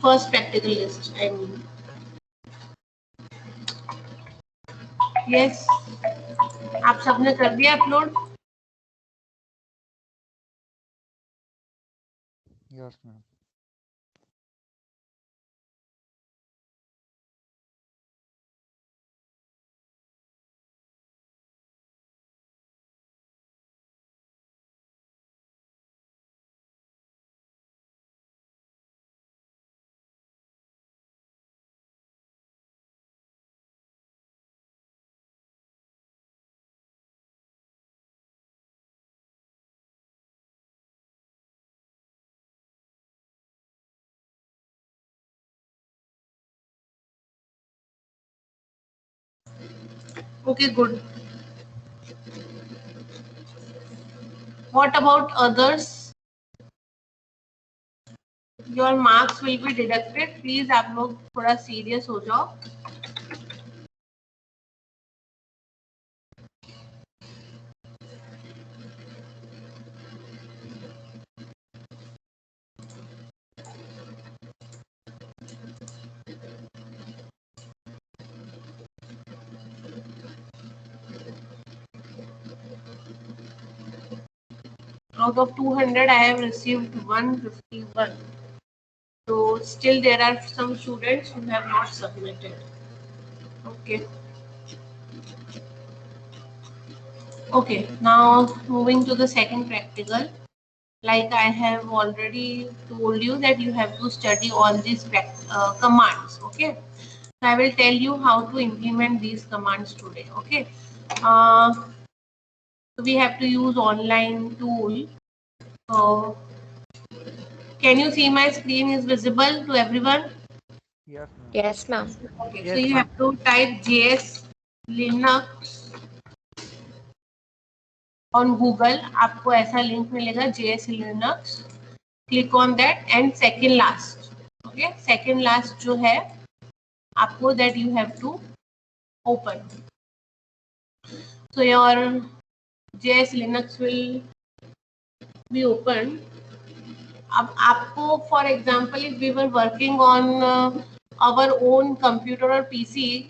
first practical list, I mean. Yes, आप सबने कर दिया upload? Yes, ma'am. Okay, good. What about others? Your marks will be deducted. Please आप लोग थोड़ा serious हो जाओ. Out of 200, I have received 151. So still there are some students who have not submitted. Okay. Okay, now moving to the second practical. Like I have already told you that you have to study all these commands. Okay. So I will tell you how to implement these commands today. Okay. So we have to use online tool. So can you see my screen is visible to everyone? Yes, ma'am. Yes, ma'am. Okay, so Yes, you ma'am. have to type JS Linux on Google. आपको ऐसा link मिलेगा JS Linux. Click on that and second last. Okay, second last जो है आपको that you have to open. So your JS Linux will be open. अब आपको for example if we were working on our own computer or PC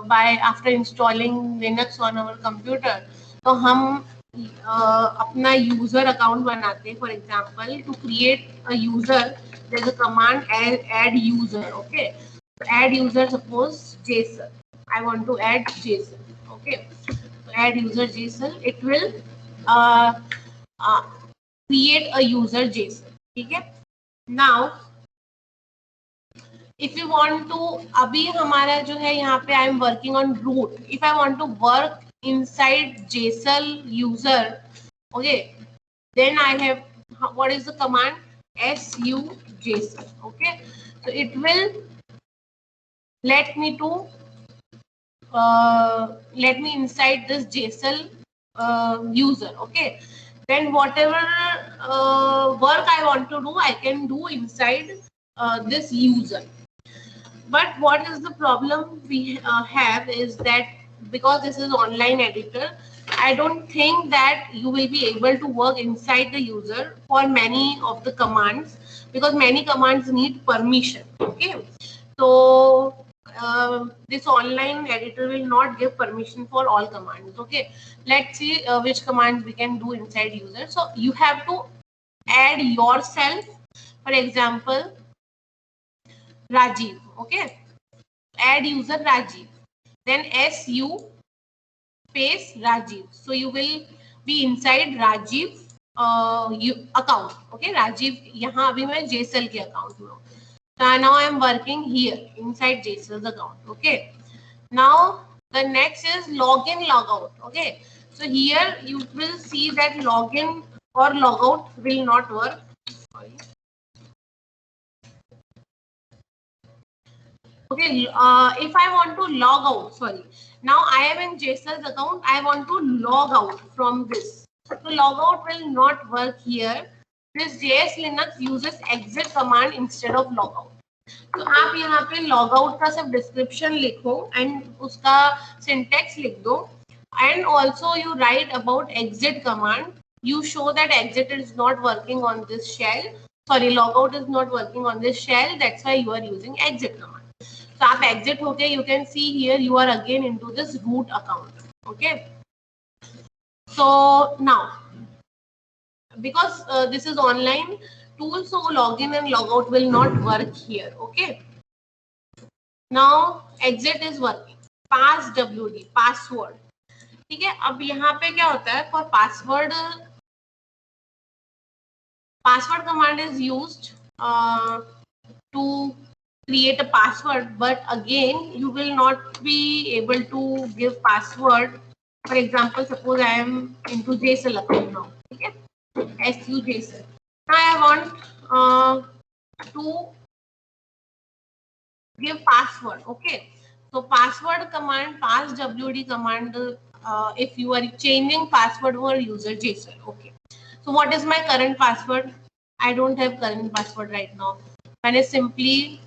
by after installing Linux on our computer, तो हम अपना user account बनाते हैं. For example to create a user there is a command add user. Okay, so add user, suppose JSON. I want to add JSON. Okay, so add user JSON. It will create a user JSON. ठीक है. Now if you want to, अभी हमारा जो है यहाँ पे I am working on root. If I want to work inside JSON user, okay, then I have, what is the command? Su JSON. Okay, so it will let me to let me inside this JSON user. Okay, then whatever work I want to do, I can do inside this user. But what is the problem we have is that because this is online editor, I don't think that you will be able to work inside the user for many of the commands, because many commands need permission. Okay, so this online editor will not give permission for all commands. Okay, let's see which commands we can do inside user. So you have to add yourself. For example, Rajiv. Okay, add user Rajiv, then su space Rajiv. So you will be inside Rajiv account. Okay, Rajiv यहाँ अभी मैं JSL के account में हूँ. So now I am working here inside JSL's account. Okay, now the next is login logout. Okay, so here you will see that login or logout will not work. Sorry. Okay, if I want to log out, sorry, now I am in JSL's account, I want to log out from this. So log out will not work here. This JS Linux uses exit command instead of log out. तो आप यहाँ पे log out का सब description लिखो and उसका syntax लिख दो, and also you write about exit command. You show that exit is not working on this shell. sorry, logout is not working on this shell, that's why you are using exit command. So आप exit होके you can see here you are again into this root account. Okay, so now because this is online tool, so login and logout will not work here. Okay, now exit is working. Pass wd password, ठीक है. अब यहाँ पे क्या होता है, for password command is used to create a password, but again you will not be able to give password. For example, suppose I am into JSL account now, ठीक है, SU JSL. Now I want to give password. Okay, so password command, pass wd command, if you are changing password for user JSL. Okay, so what is my current password? I don't have current password right now. मैंने simply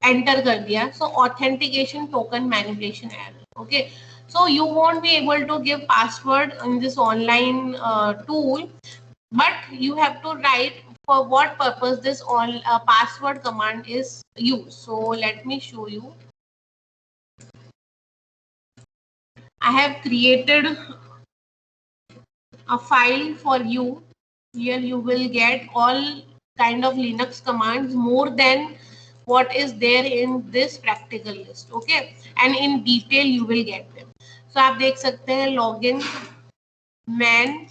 enter कर दिया. So authentication token manipulation error. Okay, so you won't be able to give password in this online tool, but you have to write for what purpose this password command is used. So let me show you. I have created a file for you. Here you will get all kind of Linux commands, more than what is there in this practical list. Okay, and in detail you will get them. So आप देख सकते हैं login man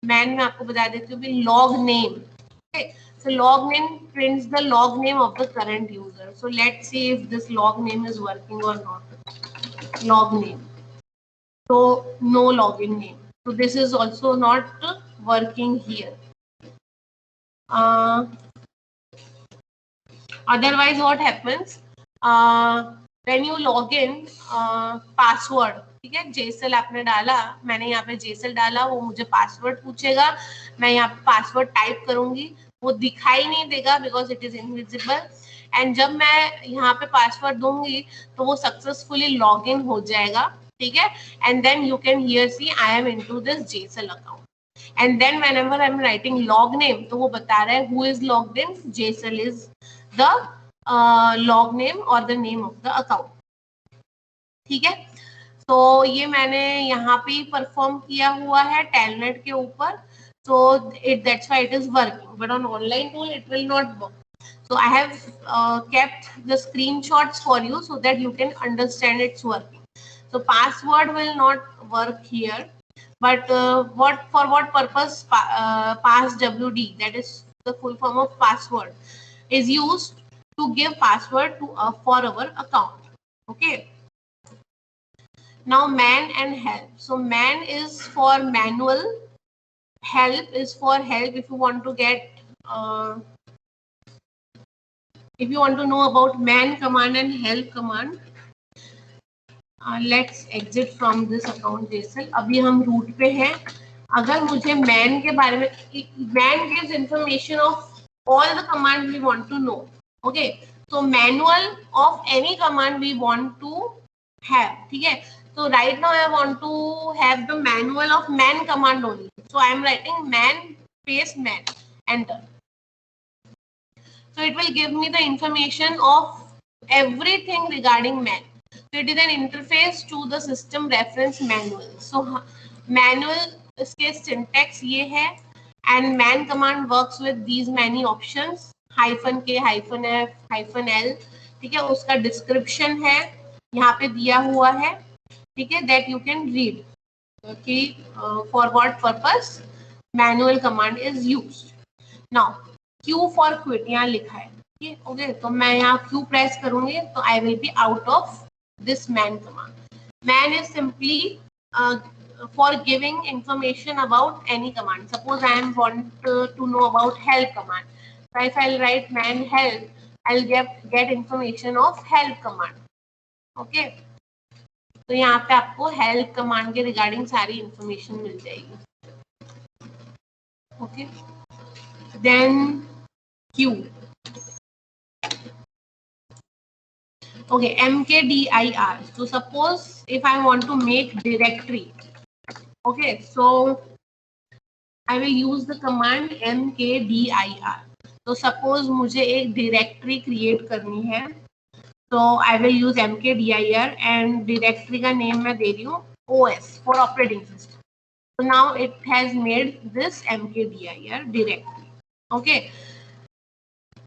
में आपको बता देती हूँ भी log name. Okay, so log name prints the log name of the current user. So let's see if this log name is working or not. Log name, so no login name. So this is also not working here. Otherwise what happens, when you log in, password, ठीक है, JSL आपने डाला, मैंने यहाँ पे JSL डाला, वो मुझे पासवर्ड पूछेगा, मैं यहाँ पे पासवर्ड टाइप करूंगी, वो दिखाई नहीं देगा because it is invisible. And जब मैं यहाँ पे पासवर्ड दूंगी तो वो सक्सेसफुली लॉग इन हो जाएगा, ठीक है. And then you can here see I am into this JSL account. And then whenever I'm writing log name, तो वो बता रहा है who is logged in. JSL is the log name or the name of the account. ठीक है, तो ये मैंने यहाँ पे परफॉर्म किया हुआ है Telnet के ऊपर. So that's why it is working, but on online tool it will not work. So I have kept the screenshots for you so that you can understand it's working. So password will not work here. But for what purpose pass wd, that is the full form of password, is used to give password to for our account. Okay, now man and help. So man is for manual, help is for help. If you want to get if you want to know about man command and help command, let's exit from this account JSL. अभी हम root पे हैं. अगर मुझे man के बारे में, man gives information of all the command we want to know. Okay, तो manual of any command we want to have, ठीक है. So right now I want to have the manual of man command only. So I am writing man space man, enter. So it will give me the information of everything regarding man. So it is an interface to the system reference manual. So manual इसके syntax ये है, and man command works with these many options, -k, -f, -l, ठीक है. उसका description है यहाँ पे दिया हुआ है, ठीक है, that you can read कि for what purpose manual command is used. Now Q for quit यहाँ लिखा है, ठीक है. ओके, तो मैं यहाँ Q प्रेस करूंगी तो I will be out of this man command. Man is simply for giving information about any command. Suppose I am want to know about help command. So if I'll write man help, I'll get information of help command. Okay, तो यहाँ पे आपको help command के regarding सारी information मिल जाएगी. Okay, then Q. Okay, mkdir. So suppose if I want to make directory, okay, so I will use the command mkdir। तो suppose मुझे एक डायरेक्टरी क्रिएट करनी है, तो I will use mkdir and directory का name मैं दे रही हूँ OS for operating system. So now it has made this mkdir directory. Okay.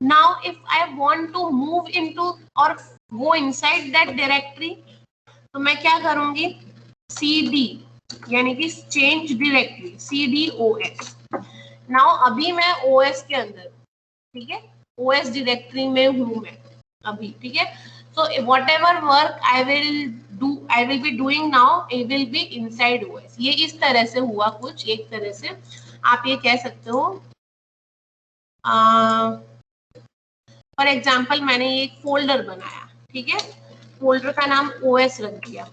Now if I want to move into or go inside that directory, तो मैं क्या करूंगी, cd यानी कि change directory cd os। Now अभी मैं OS के अंदर, ठीक है, OS डायरेक्टरी में हूँ मैं अभी, ठीक है। So whatever work I will be doing now, it will be inside OS। ये इस तरह से हुआ कुछ, एक तरह से आप ये कह सकते हो। फॉर एग्जाम्पल मैंने एक फोल्डर बनाया, ठीक है, फोल्डर का नाम OS रख दिया,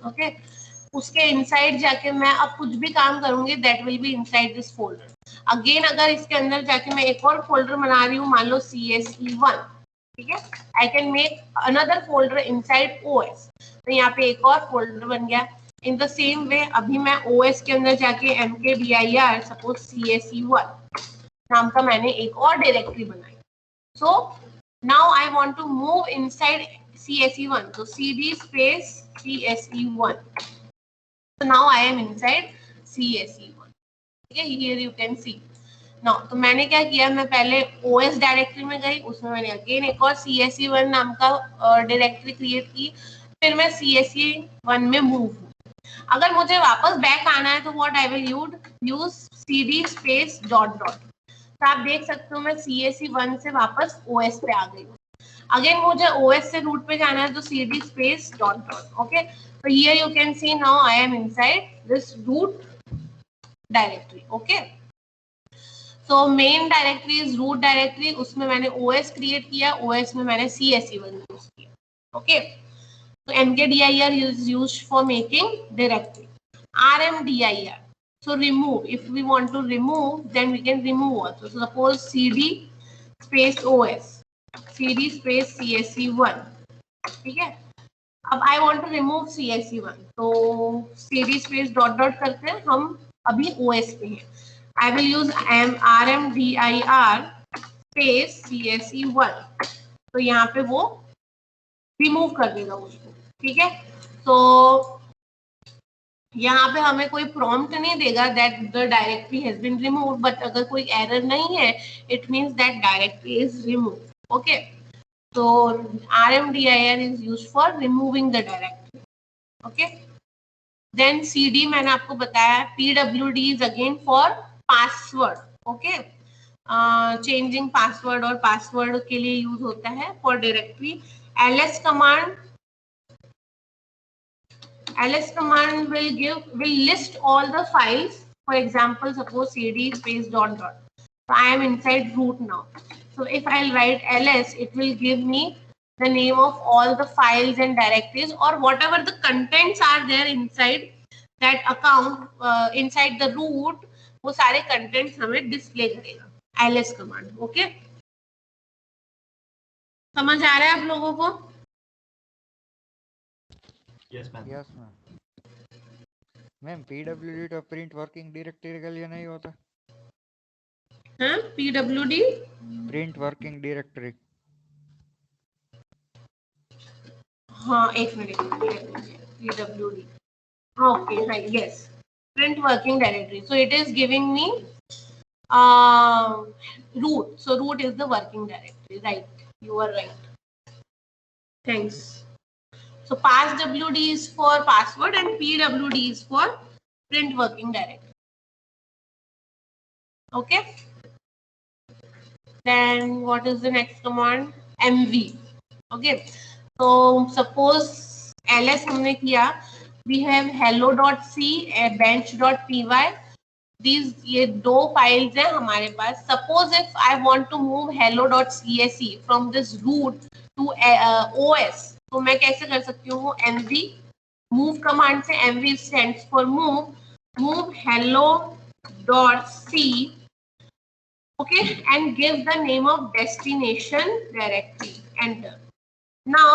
ओके। उसके इनसाइड जाके मैं अब कुछ भी काम करूंगी, that will be inside this folder. Again अगर इसके अंदर जाके मैं एक और फोल्डर बना रही हूँ, मान लो CSE1, ठीक है, I can make another folder inside OS। तो यहाँ पे एक और फोल्डर बन गया। इन द सेम वे अभी मैं OS के अंदर जाके mkdir सपोज CSE1 नाम का मैंने एक और डायरेक्टरी बनाई। So now I want to move inside CSE1, तो cd space CSE1। So now I am inside CSE1, ठीक है, here you can see। Now तो मैंने क्या किया, मैं पहले OS डायरेक्टरी में गई, उसमें मैंने अगेन एक और CSE1 नाम का डायरेक्टरी क्रिएट की, फिर मैं CSE1 में मूव हूँ। अगर मुझे वापस बैक आना है तो what I will use cd space dot dot. तो आप देख सकते हो मैं CSE1 से वापस OS पे आ गई हूँ। अगेन मुझे OS से रूट पे जाना है तो cd space dot dot, okay. So here you can see now I am inside this root directory, okay. So main directory is root directory, उसमें मैंने OS create किया, OS में मैंने CSE1 यूज किया, okay. So mkdir is used for making directory। rmdir, so remove, if we want to remove then we can remove also। So suppose cd space OS, cd space CSE1, ठीक है। अब I want to remove CSE1, तो cd space dot dot करते हैं, हम अभी OS पे हैं। I will use rmdir space CSE1, तो यहाँ पे वो रिमूव कर देगा उसको, ठीक है। तो यहाँ पे हमें कोई प्रॉम्प्ट नहीं देगा that the directory has been removed, but अगर कोई एरर नहीं है it means that directory is removed, okay. So rmdir is used for removing the directory, okay. Then cd मैंने आपको बताया, pwd is again for password, okay. Changing password और password के लिए यूज होता है for directory। ls command will list all the files, for example suppose cd space dot dot। So I am inside root now, so if I'll write ls, it will give me the name of all the files and directories or whatever the contents are there inside that account, inside the root, वो सारे contents हमें display करेगा ls command, okay। समझ आ रहा है आप लोगों को? Yes ma'am. मैम pwd तो प्रिंट वर्किंग डायरेक्टरी के लिए नहीं होता? हाँ, pwd प्रिंट वर्किंग डायरेक्टरी। हाँ एक minute, pwd, okay, right, yes, print working directory। So it is giving me root, so root is the working directory, right, you are right, thanks। So passwd is for password and pwd is for print working directory, okay। Then what is the next command? mv, okay। So suppose ls हमने किया, we have hello.c bench.py, these ये दो files हैं हमारे पास। Suppose if I want to move hello.cse from this root to OS, तो मैं कैसे कर सकती हूँ? mv move कमांड से, mv stands for move hello.c, okay, and give the name of destination directory, enter। Now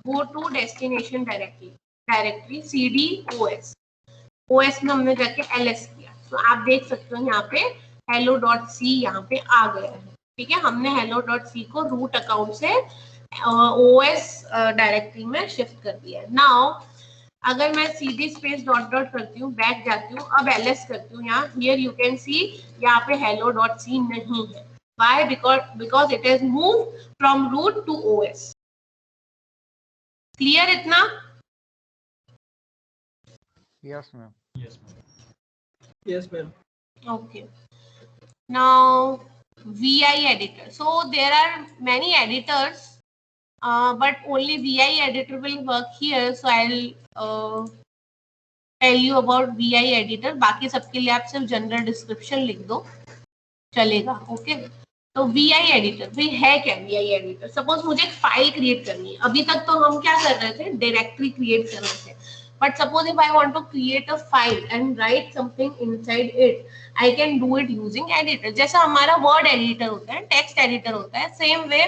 go to destination directory cd OS में हमने जाके ls किया, तो आप देख सकते हो यहाँ पे hello.c यहाँ पे आ गया है, ठीक है। हमने hello.c को रूट अकाउंट से OS डायरेक्टरी में शिफ्ट कर दिया है। नाउ अगर मैं सीधी स्पेस डॉट डॉट करती हूँ, बैक जाती हूँ, अब ls करती हूँ, यहाँ हियर यू कैन सी यहाँ पे hello.c नहीं है। Why? Because it has moved from root to OS. Clear इतना? Yes, ma'am. Yes, ma'am. Yes, ma'am. Okay. Now VI editor. So there are many editors, but only VI editor will work here. So I'll tell you about VI editor. बाकी सबके लिए आप सिर्फ general description लिख दो, चलेगा। Okay तो VI editor भी है क्या? VI एडिटर सपोज मुझे एक फाइल क्रिएट करनी है। अभी तक तो हम क्या कर रहे थे, डायरेक्टरी क्रिएट कर रहे थे, but suppose if I want to create a file and write something inside it, I can do it using editor. जैसा हमारा वर्ड एडिटर होता है, टेक्स्ट एडिटर होता है, सेम वे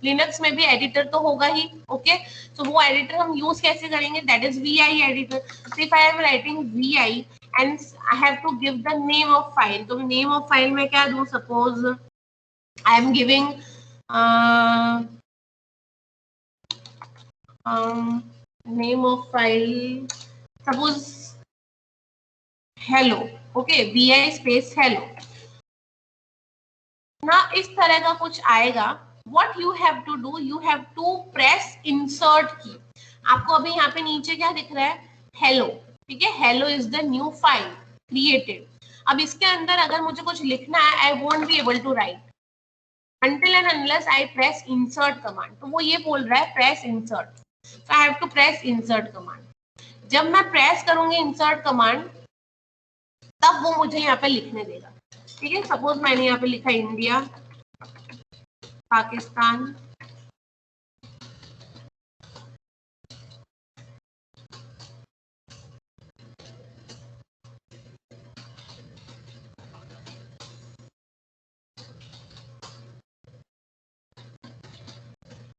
लिनक्स में भी एडिटर तो होगा ही। ओके सो वो एडिटर हम यूज कैसे करेंगे, that is VI editor. So if I am writing VI and I have to give the name of file. तो name of file में क्या दूँ? Suppose I am giving name of file, suppose hello. Okay, VI space hello. ना इस तरह का कुछ आएगा। What you have to do? You have to press insert key. आपको अभी यहाँ पे नीचे क्या दिख रहा है? Hello. ठीक है, hello is the new file created. अब इसके अंदर अगर मुझे कुछ लिखना है, I won't be able to write until and unless I press insert command. तो वो ये बोल रहा है press insert. So I have to press insert command. जब मैं press करूंगी insert command, तब वो मुझे यहाँ पे लिखने देगा। ठीक है, सपोज मैंने यहाँ पे लिखा इंडिया, पाकिस्तान,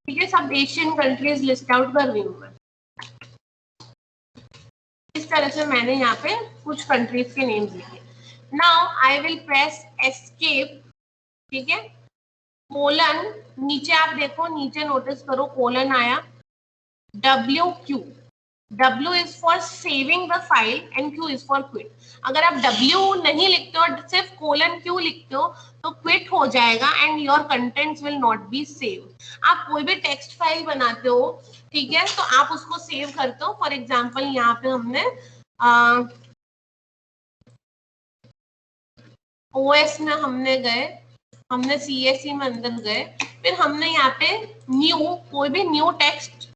ठीक है, सब एशियन कंट्रीज लिस्ट आउट कर रही हूँ मैं। इस तरह से मैंने यहाँ पे कुछ कंट्रीज के नेम्स लिखे। Now I will press escape, ठीक है, कोलन, नीचे आप देखो, नीचे नोटिस करो कोलन आया, WQ, W is for saving the file and Q is for quit. अगर आप W नहीं लिखते हो, सिर्फ कोलन Q लिखते हो, तो क्विट हो जाएगा and your contents will not be save. आप कोई भी टेक्स्ट फाइल बनाते हो, ठीक है, तो आप उसको सेव करते हो। फॉर एग्जांपल यहाँ पे हमने OS में हमने गए, हमने CSE में अंदर गए, फिर हमने यहाँ पे न्यू, कोई भी न्यू टेक्स्ट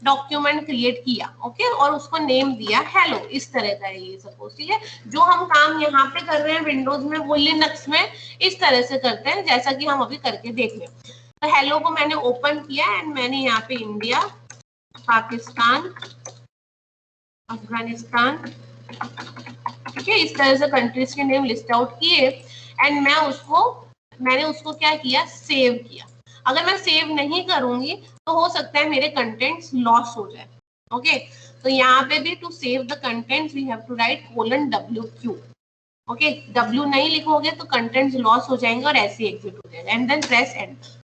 डॉक्यूमेंट क्रिएट किया, ओके, और उसको नेम दिया हेलो। इस तरह का है ये सपोज, ठीक है। जो हम काम यहाँ पे कर रहे हैं विंडोज में, वो लिनक्स में इस तरह से करते हैं, जैसा कि हम अभी करके देख लें। तो हेलो को मैंने ओपन किया एंड मैंने यहाँ पे इंडिया, पाकिस्तान, अफगानिस्तान, ठीक है, इस तरह से कंट्रीज के नेम लिस्ट आउट किए एंड मैंने उसको क्या किया, सेव किया। अगर मैं सेव नहीं करूंगी तो हो सकता है मेरे कंटेंट्स लॉस हो जाए। ओके, तो यहाँ पे भी to save the contents we have to write :WQ। Okay, W नहीं लिखोगे तो कंटेंट्स लॉस हो जाएंगे और ऐसे एग्जिट हो जाएगा एंड देन प्रेस एंटर।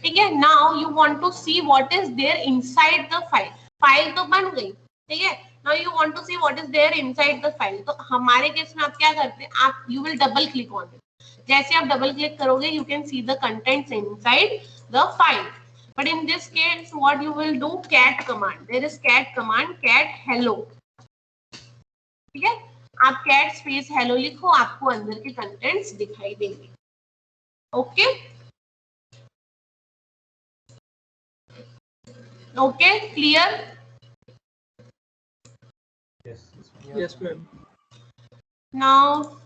ठीक है, now you want to see what is there inside the file. File तो बन गई, ठीक है, now you want to see what is there inside the file. तो हमारे केस में आप क्या करते हैं, आप you will double click on it. जैसे आप डबल क्लिक करोगे, you can see the contents inside the file, but in this case what you will do, cat command, there is cat command, cat hello, ठीक है, आप cat space hello लिखो, आपको अंदर के कंटेंट्स दिखाई देंगे। Okay okay, clear? Yes, ma'am. Now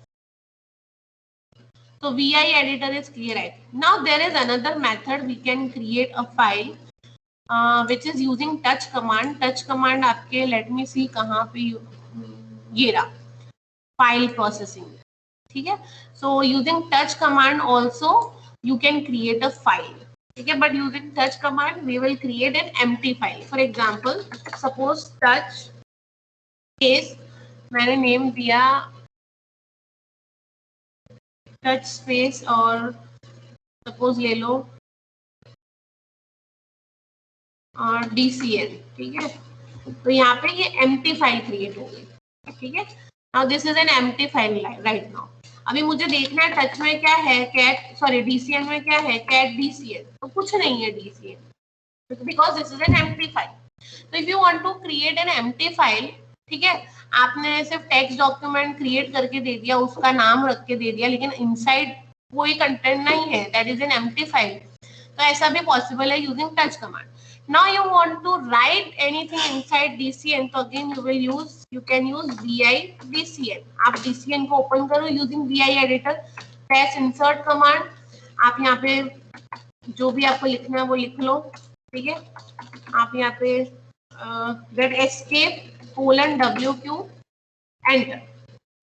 so VI editor is clear, right? Now there is another method we can create a file which is using touch command. Touch command आपके, let me see कहाँ पे, ये रहा, file processing, ठीक है। So using touch command also you can create a file, ठीक है, but using touch command we will create an empty file. For example, suppose touch case, मैंने नेम दिया टच स्पेस और सपोज ले लो DCL, ठीक है। तो यहाँ पे ये एम्प्टी फाइल क्रिएट हो गई, ठीक है। Now this is an empty file write now. अभी मुझे देखना है टच में क्या है, कैट सॉरी DCL में क्या है, कैट DCL, तो कुछ नहीं है DCL because this is an empty file. तो if you want to create an empty file, ठीक है, आपने सिर्फ टेक्स्ट डॉक्यूमेंट क्रिएट करके दे दिया, उसका नाम रख के दे दिया, लेकिन इनसाइड कोई कंटेंट नहीं है, that is an empty file. तो ऐसा भी पॉसिबल है using touch command. Now you want to write anything inside DCN, so again you can use vi DCN। आप DCN को ओपन करो using vi editor, press insert command, आप यहाँ पे जो भी आपको लिखना है वो लिख लो, ठीक है। आप यहाँ पे get escape :wq enter।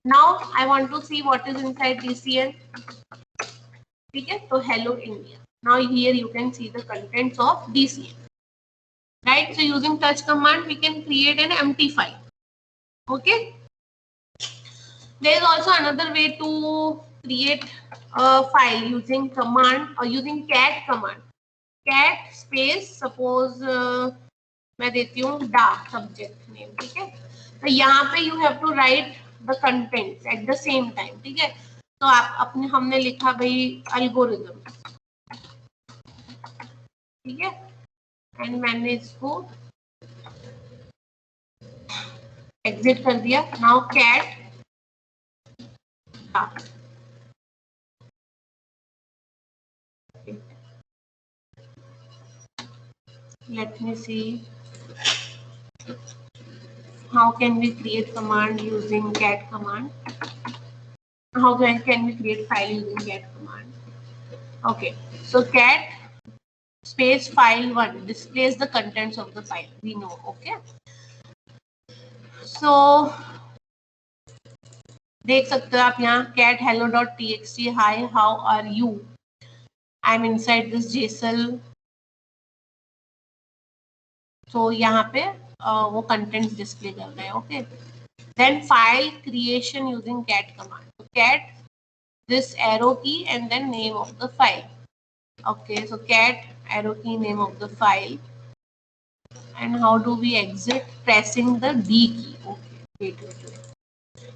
Now I want to see what is inside DCN, ठीक है। तो hello India। Now here you can see the contents of DCN, right? So using touch command we can create an empty file, okay। There is also another way to create a file using command or using cat command, cat space suppose मैं देती हूँ da subject name, ठीक है। तो यहाँ पे you have to write the contents at the same time, ठीक है। तो आप अपने हमने लिखा भाई algorithm, ठीक है, एंड मैंने इसको एग्जिट कर दिया। Now cat let me see how can we create command using cat command, how can we create file using cat command। okay, so cat space file1 displays the contents of the file, we know, okay। so देख सकते हो आप यहाँ cat hello.txt hi how are you, I'm inside this JSL। तो यहाँ पे वो contents display कर रहे हैं, okay. Then file creation using cat command, तो cat this arrow key and then name of the file, okay. So cat arrow key name of the file and how do we exit, pressing the D key, okay,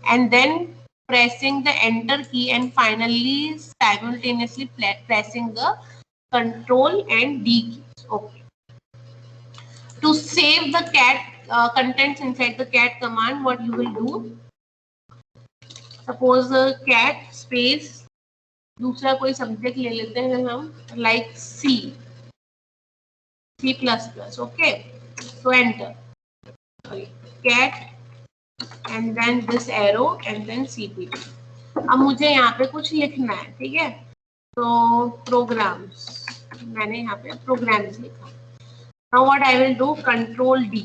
and then pressing the enter key and finally simultaneously pressing the control and D keys, okay। To save the cat contents inside the cat command, what you will do, suppose cat space दूसरा कोई subject ले लेते हैं हम, like C++, okay। So enter cat and then this arrow and then CPP। अब मुझे यहाँ पे कुछ लिखना है, ठीक है। तो प्रोग्राम्स, मैंने यहाँ पे प्रोग्राम्स लिखा। Now what I will do, Control D,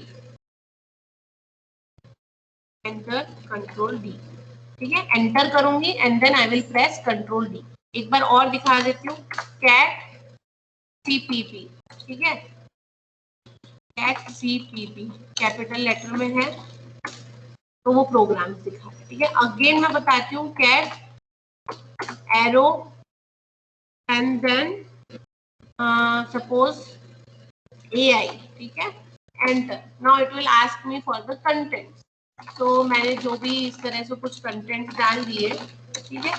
enter Control D, ठीक है। एंटर करूंगी and then I will press Control D। एक बार और दिखा देती हूँ, कैट CPP, ठीक है, कैट CPP कैपिटल लेटर में है तो वो प्रोग्राम दिखा है, ठीक है। अगेन मैं बताती हूँ, cat arrow and then suppose AI, ठीक है, enter. Now it will ask me for the contents, तो मैंने जो भी इस तरह से कुछ कंटेंट डाल दिए, ठीक है,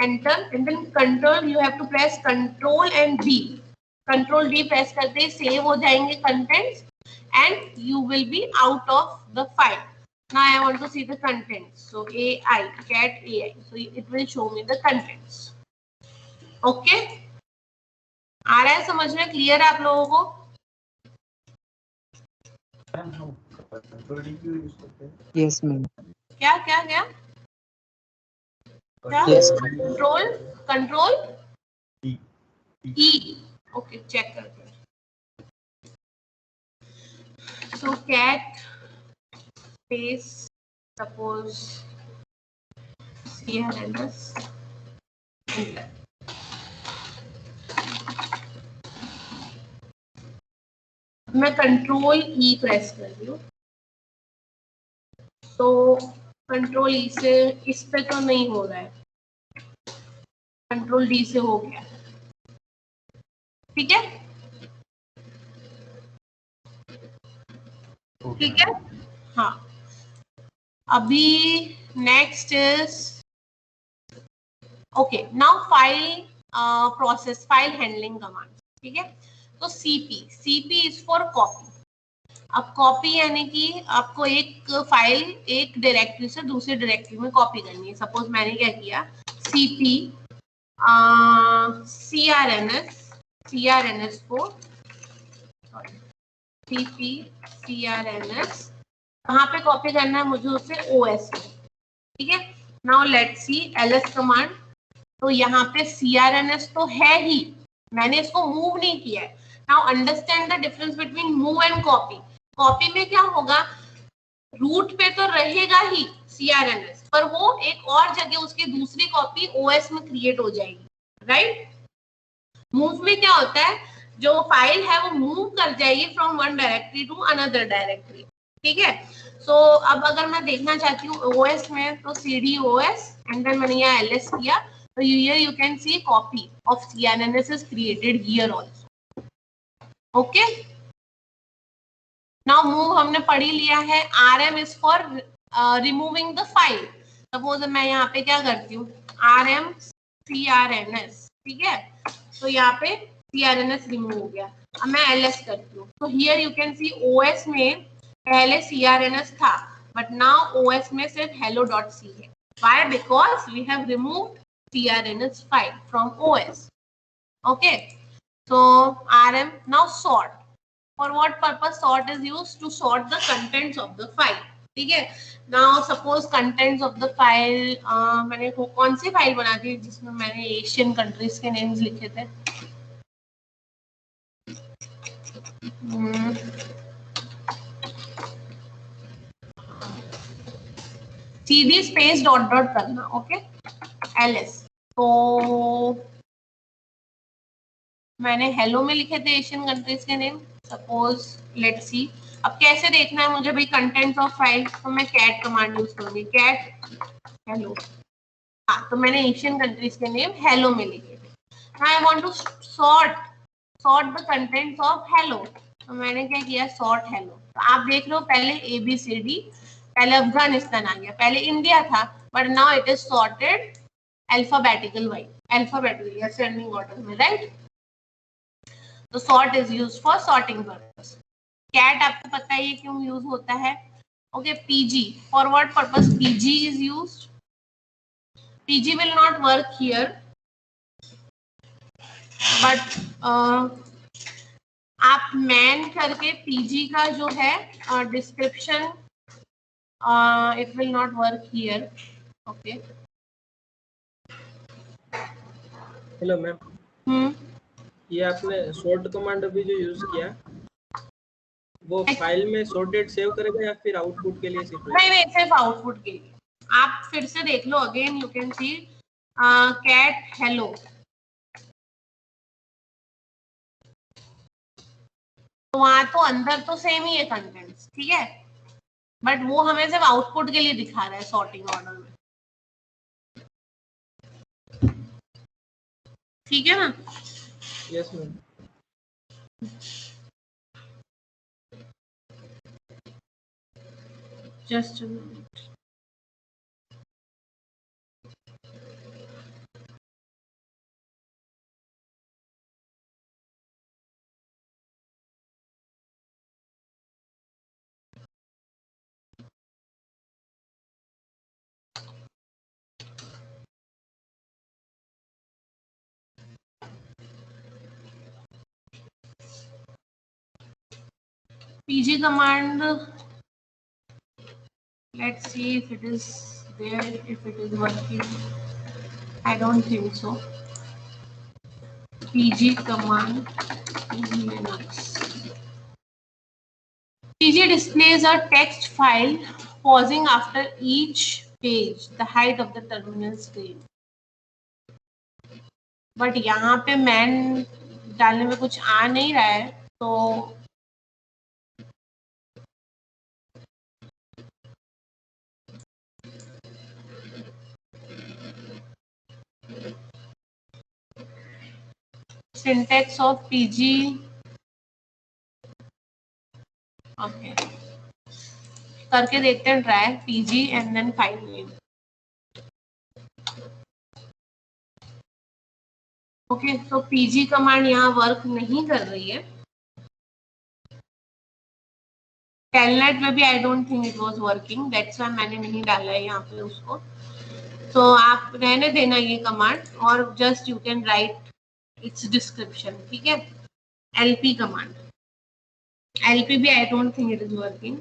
enter and then control, you have to press control and D, control D press करते ही सेव हो जाएंगे contents and you will be out of the file। Now I want to see the contents, so AI, cat AI, so it will show me the contents, okay। आ रहा है समझ में, clear आप लोगों को? Yes ma'am. क्या क्या क्या क्या control control E, okay, check करते हैं। So cat space suppose CRLS enter। मैं कंट्रोल E प्रेस कर रही हूँ, तो कंट्रोल ई से, इस पे तो नहीं हो रहा है, कंट्रोल डी से हो गया, ठीक है, ठीक है। हाँ, अभी next is okay, now file process, file handling command, ठीक है। तो सीपी इज फॉर कॉपी। अब कॉपी यानी कि आपको एक फाइल एक डायरेक्टरी से दूसरी डायरेक्टरी में कॉपी करनी है। सपोज मैंने क्या किया, सीपी CRNS को, सॉरी, सीपी CRNS कहाँ पे कॉपी करना है मुझे, उसे OS में, ठीक है। Now let's see LS command. तो यहाँ पे CRNS तो है ही, मैंने इसको मूव नहीं किया है। Now understand the difference between move and copy. Copy में क्या होगा, रूट पे तो रहेगा ही CRNS, पर वो एक और जगह उसकी दूसरी कॉपी OS में क्रिएट हो जाएगी, राइट। मूव में क्या होता है, जो फाइल है वो मूव कर जाएगी from one directory to another directory, ठीक है। सो अब अगर मैं देखना चाहती हूँ OS में, तो CD OS एंड देन मैंने यहाँ LS किया, तो here you can see copy of CRNS is created here also, okay। Now move हमने पढ़ ही लिया है। RM is for removing the file। Suppose मैं यहाँ पे क्या करती हूँ, RM CRNS, ठीक है, तो यहाँ पे CRNS रिमूव हो गया। अब मैं LS करती हूँ, तो here you can see OS में पहले CRNS था, but now OS में सिर्फ hello.c है। Why? Because we have removed CRNS file from OS, okay। So RM, now sort। For what purpose sort is used? To sort the contents of the file, ठीक है। Now suppose contents of the file, मैंने कौन सी file बना दी जिसमें मैंने Asian countries के names लिखे थे, CD स्पेस डॉट डॉट करना, ओके, LS। तो मैंने हेलो में लिखे थे एशियन कंट्रीज के नेम, सपोज लेट्स सी। अब कैसे देखना है मुझे भाई कंटेंट्स ऑफ फाइल, तो मैं कैट कमांड यूज करूंगी, कैट हेलो। हाँ, तो मैंने एशियन कंट्रीज के नेम हेलो में लिखे थे। I want to sort the contents of hello, तो मैंने क्या किया, सॉर्ट हेलो। तो आप देख लो पहले ABCD, पहले अफगानिस्तान आ गया, पहले इंडिया था, but now it is sorted alphabetical wise, alphabetical या असेंडिंग ऑर्डर में, राइट। तो sort is used for sorting purpose. Cat आपको पता है ये क्यों यूज होता है, okay. PG, for what purpose PG is used, PG will not work here, but आप मैन करके PG का जो है description, it will not work here, okay। Hello ma'am, ये आपने सॉर्ट कमांड अभी जो यूज किया, वो फाइल में सॉर्टेड सेव करेगा या फिर आउटपुट के लिए सिर्फ? नहीं, सिर्फ आउटपुट के लिए। आप फिर से देख लो, again you can see cat hello, तो वहां तो अंदर तो सेम ही है कंटेंट्स, ठीक है, बट वो हमें सिर्फ आउटपुट के लिए दिखा रहा है सॉर्टिंग ऑर्डर में, ठीक है ना। Yes ma'am. Just a minute, PG command, let's see if it is there, if it is working. I don't think so. PG command, Linux. PG displays a text file pausing after each page, the height of the terminal screen. But यहाँ पे man डालने में कुछ आ नहीं रहा है, तो syntax of pg, okay, करके देखते हैं try, pg and then file name. Okay, तो pg कमांड यहाँ वर्क नहीं कर रही है. टेलनेट में भी I don't think it was working, that's why मैंने नहीं डाला है यहाँ पे उसको. तो आप रहने देना ये कमांड और just you can write it's description. ठीक है, एलपी कमांड, एलपी भी I don't think it is working.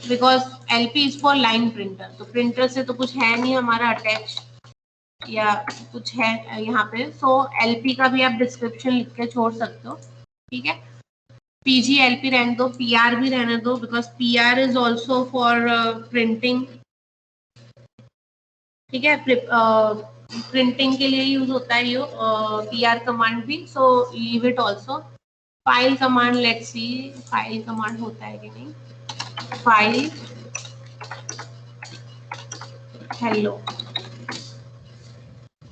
Because LP is for line printer, तो प्रिंटर से तो कुछ है नहीं हमारा अटैच या कुछ है यहाँ पे. सो एलपी का भी आप डिस्क्रिप्शन लिख के छोड़ सकते हो. ठीक है, पीजी एलपी रहने दो, पीआर भी रहने दो, because PR is also for printing. ठीक है, प्रिंटिंग के लिए यूज होता है ये पीआर कमांड भी. So leave it also. File command, let's see file command होता है कि नहीं. File hello.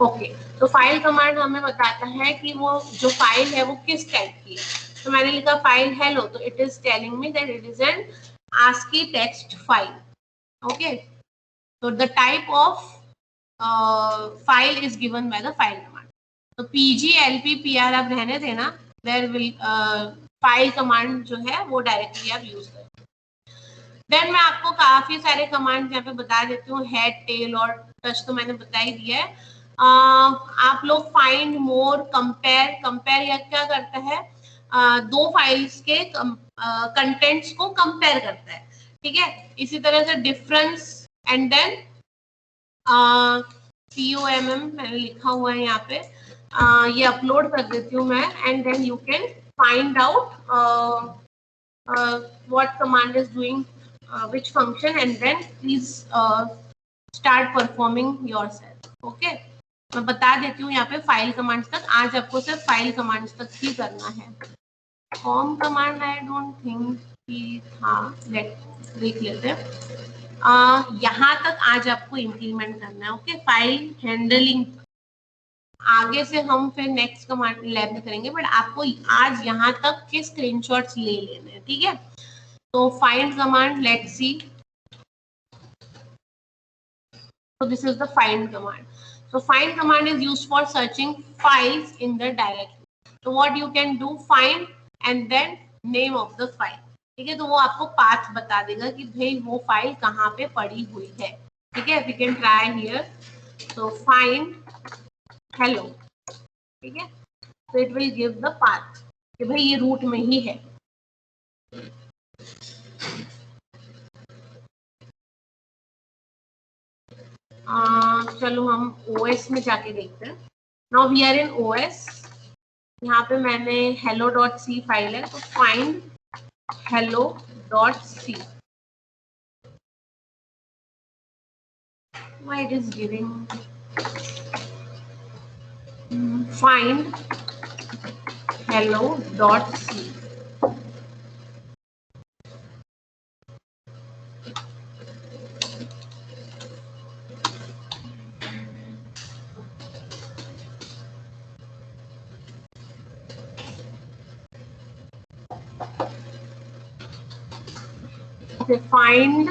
ओके, तो फाइल कमांड हमें बताता है कि वो जो फाइल है वो किस टाइप की है. तो मैंने लिखा फाइल हेलो, तो it is telling me that it is an ASCII text file. Okay, तो the type of file is given by the file command. तो पीजी एलपी पीआर आप रहने देना, देयर विल फाइल कमांड जो है वो directly आप यूज करें. देन मैं आपको काफी सारे कमांड यहाँ पे बता देती हूँ. हेड, टेल और टच तो मैंने बता ही दिया है. आप लोग फाइंड, मोर, कंपेयर. कंपेयर यह क्या करता है, दो फाइल्स के कंटेंट्स को कंपेयर करता है. ठीक है, इसी तरह से डिफरेंस एंड देन COMM मैंने लिखा हुआ है यहाँ पे. ये अपलोड कर देती हूँ मैं, and then you can find out what command is doing which function, and then please start performing yourself. Okay, मैं बता देती हूँ यहाँ पे फाइल कमांड्स तक. आज आपको सिर्फ फाइल कमांड्स तक ही करना है. Com command I don't think कि था, देख लेते हैं. यहाँ तक आज आपको इंप्लीमेंट करना है. ओके, फाइल हैंडलिंग आगे से हम फिर नेक्स्ट कमांड लैब में करेंगे, बट आपको आज यहाँ तक के स्क्रीनशॉट्स ले लेने हैं. ठीक है, तो find command, let's see. So this is the find command. So find command is used for searching files in the directory. So what you can do, find and then name of the file. ठीक है, तो वो आपको path बता देगा कि भाई वो फाइल कहाँ पे पड़ी हुई है. ठीक है, we can try here. So find hello. ठीक है, so it will give the path कि भाई ये रूट में ही है. चलो हम OS में जाके देखते हैं. Now we are in OS. यहाँ पे मैंने hello.c फाइल है, तो find hello.c. why it is giving find hello.c. Okay, find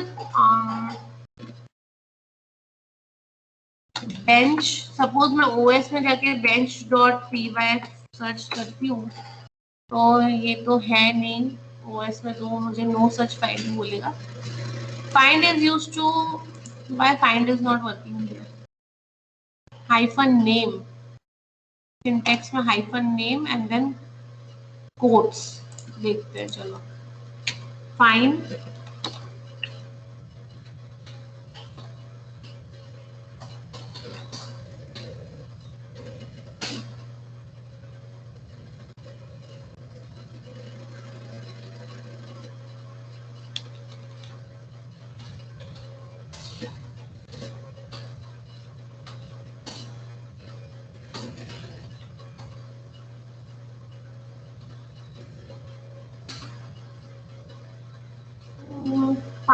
bench. Suppose मैं OS में जाके bench.py सर्च करती हूँ, तो ये तो है नहीं. OS में तो मुझे नो सच फाइल बोलेगा. Find is used to, why find is not working here? Hyphen name, syntax में hyphen name and then quotes. देखते हैं, चलो. Find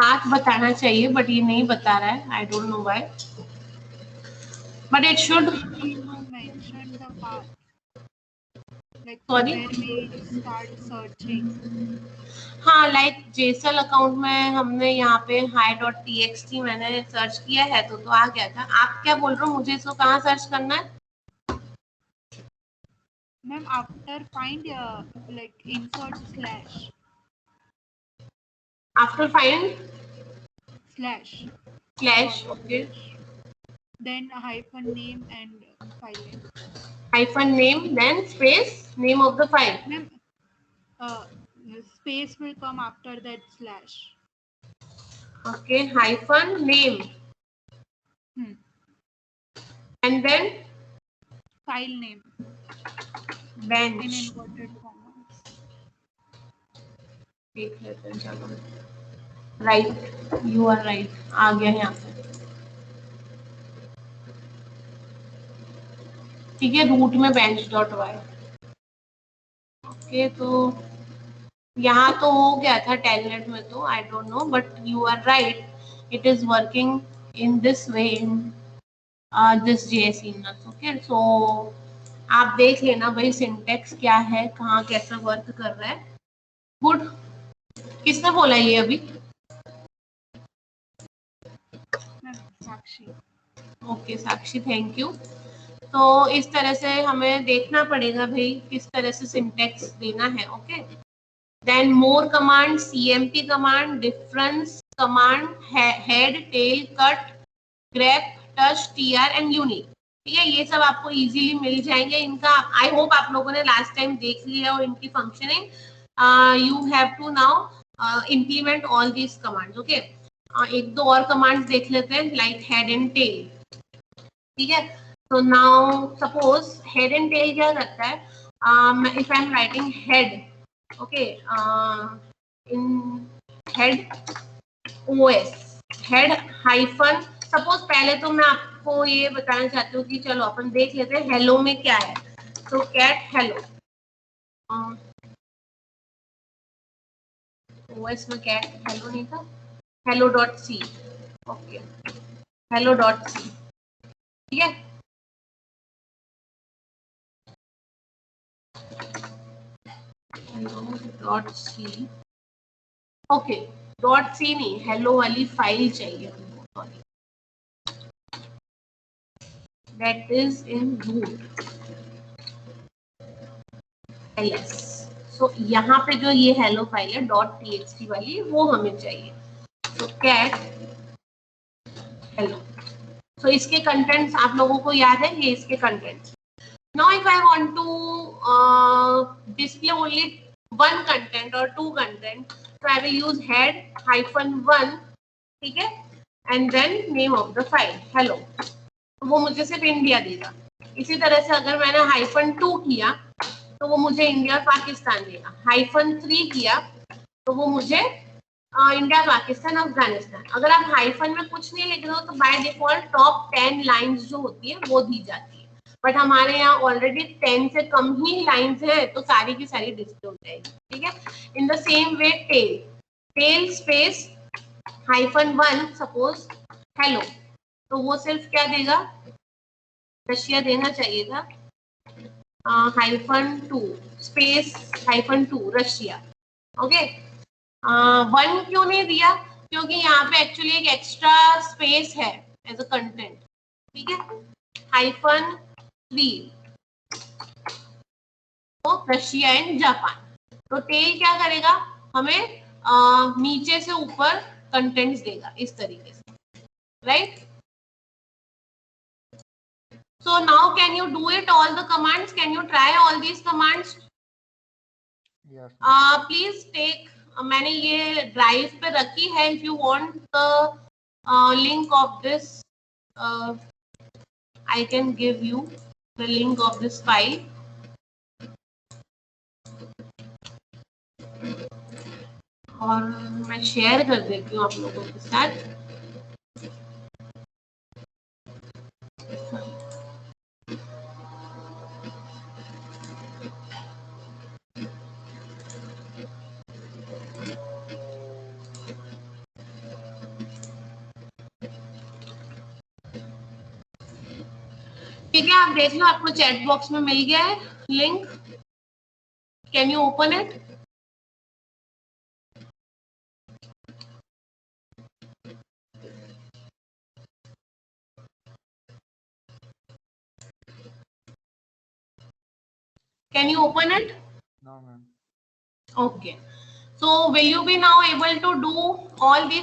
पाथ बताना चाहिए बट ये नहीं बता रहा है, आई don't know why, but it should mention the path, like from Sorry? where we start searching. हाँ, लाइक जेसल अकाउंट में हमने यहाँ पे hi.txt मैंने सर्च किया है तो आ गया था। आप क्या बोल रहे हो, मुझे इसको कहाँ सर्च करना है? Ma'am, after find like insert slash. After find Slash. okay. Then hyphen name and file name. Hyphen name, then space, name of the file. Ma'am, space will come after that slash. Okay, hyphen name. And then File name. bench. In inverted commas. देख लेते हैं, चलो। Right, you are right, आ गया यहाँ पे। ठीक है, root में bench.y। ओके, तो यहाँ तो हो गया था टेलनेट में, तो I don't know, but you are right, it is working in this way in this JS Linux। Okay, so आप देख लेना भाई सिंटेक्स क्या है, कहाँ कैसा वर्क कर रहा है। गुड। किसने बोला ये अभी? Sakshi. Okay Sakshi, thank you. तो इस तरह से हमें देखना पड़ेगा भाई किस तरह से सिंटेक्स देना है। Okay, then more command, CMP command, difference command, head, tail, cut, grep, touch, TR and unique. ठीक है, ये सब आपको इजीली मिल जाएंगे। इनका आई होप आप लोगों ने लास्ट टाइम देख लिया और इनकी functioning you have to now implement all these commands. Okay, एक दो और कमांड्स देख लेते हैं, लाइक हेड एंड टेल। ठीक है, तो now suppose head and tail क्या करता है, if I am writing head, okay, in head OS, head hyphen, suppose पहले तो मैं आपको ये बताना चाहती हूँ कि चलो अपन देख लेते हैं हेलो में क्या है। तो कैट हेलो, OS में कैट हेलो नहीं था, hello.c। Okay, hello.c। ठीक है, hello.c। ओके, .c नहीं, हेलो वाली फाइल चाहिए हमको, sorry, that is in root ls। So यहाँ पे जो ये हेलो फाइल है .txt वाली, वो हमें चाहिए। तो कैट हेलो, सो इसके कंटेंट्स आप लोगों को याद है, ये इसके contents. Now if I want to display only one content और two content, so I will use head-1, ठीक है, and then name of the file hello, तो वो मुझे सिर्फ इंडिया देगा। इसी तरह से अगर मैंने -2 किया तो वो मुझे इंडिया और पाकिस्तान देगा, -3 किया तो वो मुझे इंडिया, पाकिस्तान, अफगानिस्तान। अगर आप हाइफन में कुछ नहीं लिख रहे हो तो बाय डिफॉल्ट टॉप 10 लाइंस जो होती है वो दी जाती है, बट हमारे यहाँ ऑलरेडी 10 से कम ही लाइंस है तो सारी की सारी डिस्प्ले हो जाएगी। ठीक है, in the same way tail, tail space -1, suppose hello, तो वो सिर्फ क्या देगा, रशिया देना चाहिए था, -2 स्पेस -2 रशिया। ओके, 1 क्यों नहीं दिया, क्योंकि यहाँ पे एक्चुअली एक एक्स्ट्रा स्पेस है एज अ कंटेंट। ठीक है, -3 तो रशिया एंड जापान। तो टेल क्या करेगा, हमें नीचे से ऊपर कंटेंट्स देगा इस तरीके से, right. So now can you do it all the commands, can you try all these commands? Please take, मैंने ये ड्राइव पे रखी है, if you want the link of this I can give you the link of this file. और मैं share कर देती हूँ आप लोगों के साथ। ठीक है, आप देख लो, आपको चैट बॉक्स में मिल गया है link. Can you open it? Can you open it? No, ma'am. Okay. So will you be now able to do all these